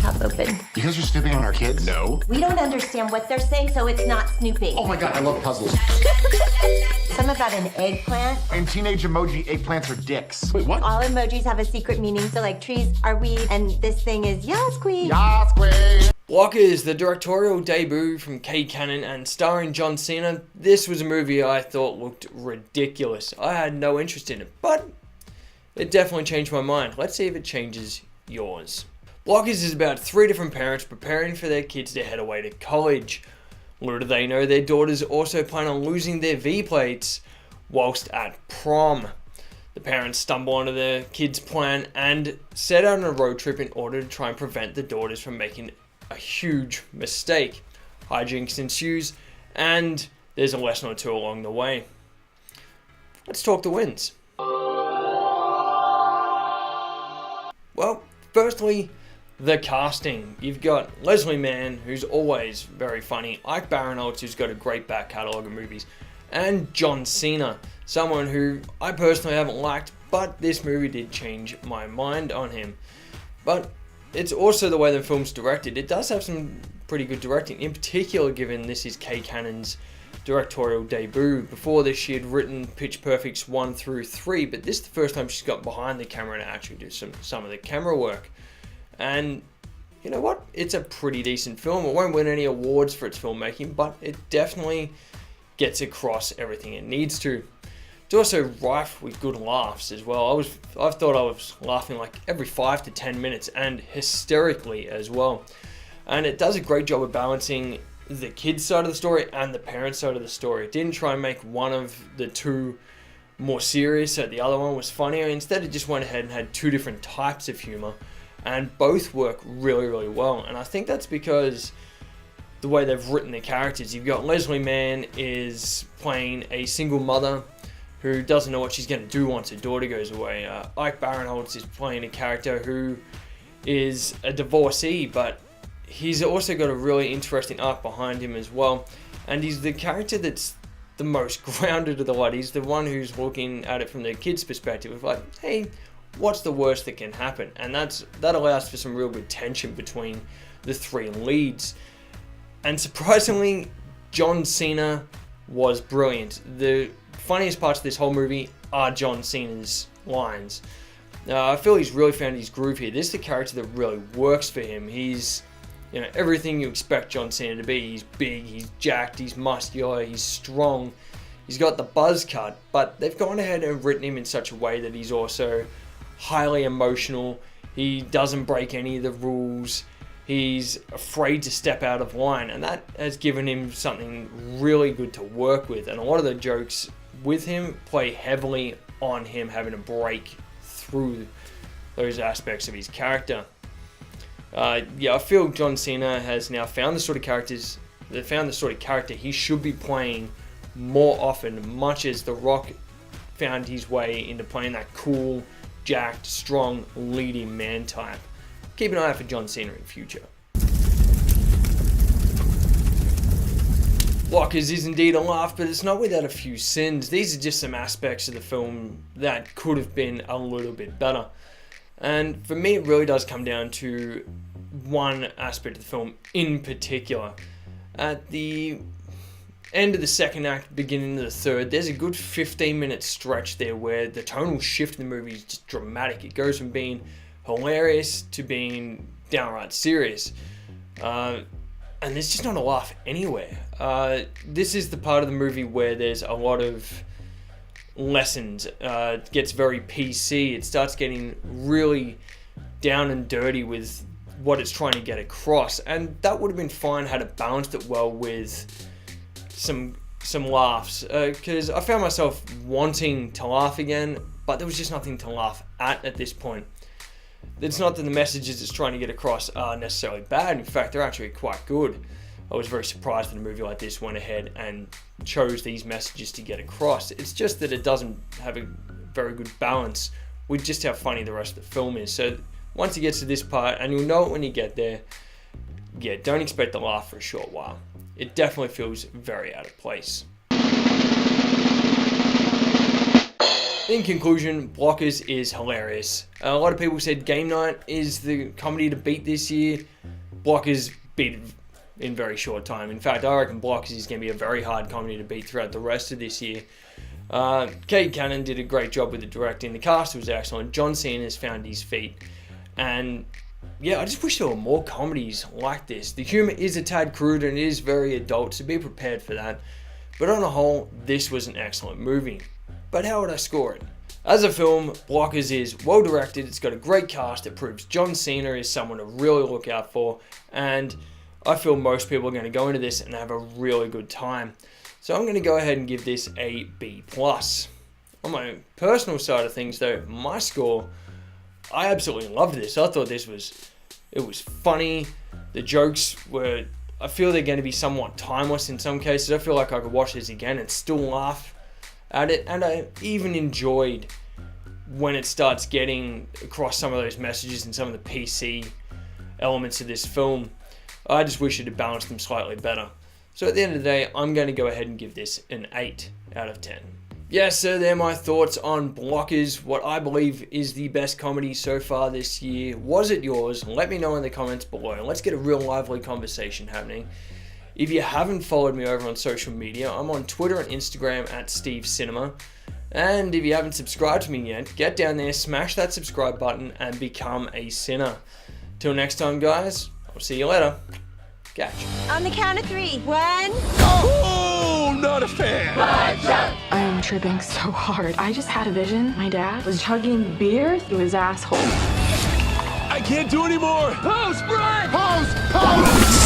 laptop open. You guys are snooping on our kids? No. We don't understand what they're saying, so it's not snooping. Oh my god, I love puzzles. Some about an eggplant. In teenage emoji, eggplants are dicks. Wait, what? All emojis have a secret meaning, so like trees are weeds, and this thing is yas queen. Yas, queen. Blockers, the directorial debut from Kay Cannon and starring John Cena. This was a movie I thought looked ridiculous. I had no interest in it, but it definitely changed my mind. Let's see if it changes yours. Blockers is about 3 different parents preparing for their kids to head away to college. Little do they know their daughters also plan on losing their V-plates whilst at prom. The parents stumble onto their kids' plan and set out on a road trip in order to try and prevent the daughters from making a huge mistake. Hijinks ensues, and there's a lesson or two along the way. Let's talk the wins. Well, firstly, the casting. You've got Leslie Mann, who's always very funny, Ike Barinholtz, who's got a great back catalogue of movies, and John Cena, someone who I personally haven't liked, but this movie did change my mind on him. But it's also the way the film's directed. It does have some pretty good directing, in particular given this is Kay Cannon's directorial debut. Before this, she had written Pitch Perfects 1 through 3, but this is the first time she's got behind the camera and actually do some of the camera work. And you know what? It's a pretty decent film. It won't win any awards for its filmmaking, but it definitely gets across everything it needs to. It's also rife with good laughs as well. I thought I was laughing like every 5 to 10 minutes and hysterically as well. And it does a great job of balancing the kids' side of the story and the parents' side of the story. It didn't try and make one of the two more serious so the other one was funnier. Instead, it just went ahead and had 2 different types of humor, and both work really, really well. And I think that's because the way they've written the characters. You've got Leslie Mann is playing a single mother who doesn't know what she's going to do once her daughter goes away. Ike Barinholtz is playing a character who is a divorcee, but he's also got a really interesting arc behind him as well. And he's the character that's the most grounded of the lot. He's the one who's looking at it from the kid's perspective of like, hey, what's the worst that can happen? And that allows for some real good tension between the 3 leads. And surprisingly, John Cena was brilliant. The funniest parts of this whole movie are John Cena's lines. I feel he's really found his groove here. This is the character that really works for him. He's, everything you expect John Cena to be. He's big, he's jacked, he's muscular, he's strong. He's got the buzz cut, but they've gone ahead and written him in such a way that he's also highly emotional. He doesn't break any of the rules. He's afraid to step out of line, and that has given him something really good to work with. And a lot of the jokes with him play heavily on him having to break through those aspects of his character. I feel John Cena has now found the sort of character he should be playing more often, much as The Rock found his way into playing that cool, jacked, strong, leading man type. Keep an eye out for John Cena in the future. Blockers is indeed a laugh, but it's not without a few sins. These are just some aspects of the film that could have been a little bit better. And for me, it really does come down to one aspect of the film in particular. At the end of the second act, beginning of the third, there's a good 15-minute stretch there where the tonal shift in the movie is just dramatic. It goes from being hilarious to being downright serious. And there's just not a laugh anywhere. This is the part of the movie where there's a lot of lessons. It gets very PC. It starts getting really down and dirty with what it's trying to get across. And that would have been fine had it balanced it well with some laughs. Because I found myself wanting to laugh again, but there was just nothing to laugh at this point. It's not that the messages it's trying to get across are necessarily bad. In fact, they're actually quite good. I was very surprised that a movie like this went ahead and chose these messages to get across. It's just that it doesn't have a very good balance with just how funny the rest of the film is. So once it gets to this part, and you'll know it when you get there, don't expect to laugh for a short while. It definitely feels very out of place. In conclusion, Blockers is hilarious. A lot of people said Game Night is the comedy to beat this year. Blockers beat it in very short time. In fact, I reckon Blockers is going to be a very hard comedy to beat throughout the rest of this year. Kate Cannon did a great job with the directing. The cast was excellent. John Cena has found his feet. And yeah, I just wish there were more comedies like this. The humor is a tad crude and it is very adult, so be prepared for that. But on a whole, this was an excellent movie. But how would I score it? As a film, Blockers is well directed, it's got a great cast, it proves John Cena is someone to really look out for, and I feel most people are going to go into this and have a really good time. So I'm going to go ahead and give this a B+. On my personal side of things though, my score, I absolutely loved this. I thought it was funny, the jokes were, I feel they're going to be somewhat timeless in some cases. I feel like I could watch this again and still laugh at it, and I even enjoyed when it starts getting across some of those messages and some of the PC elements of this film. I just wish it had balanced them slightly better. So at the end of the day, I'm going to go ahead and give this an 8 out of 10. Yes, so they're my thoughts on Blockers, what I believe is the best comedy so far this year. Was it yours? Let me know in the comments below. Let's get a real lively conversation happening. If you haven't followed me over on social media, I'm on Twitter and Instagram at Sinema. And if you haven't subscribed to me yet, get down there, smash that subscribe button, and become a sinner. Till next time, guys, I'll see you later. Catch. On the count of 3. 1. Oh, not a fan. I am tripping so hard. I just had a vision. My dad was chugging beer through his asshole. I can't do anymore. Pose, Brian! Pose! Pose!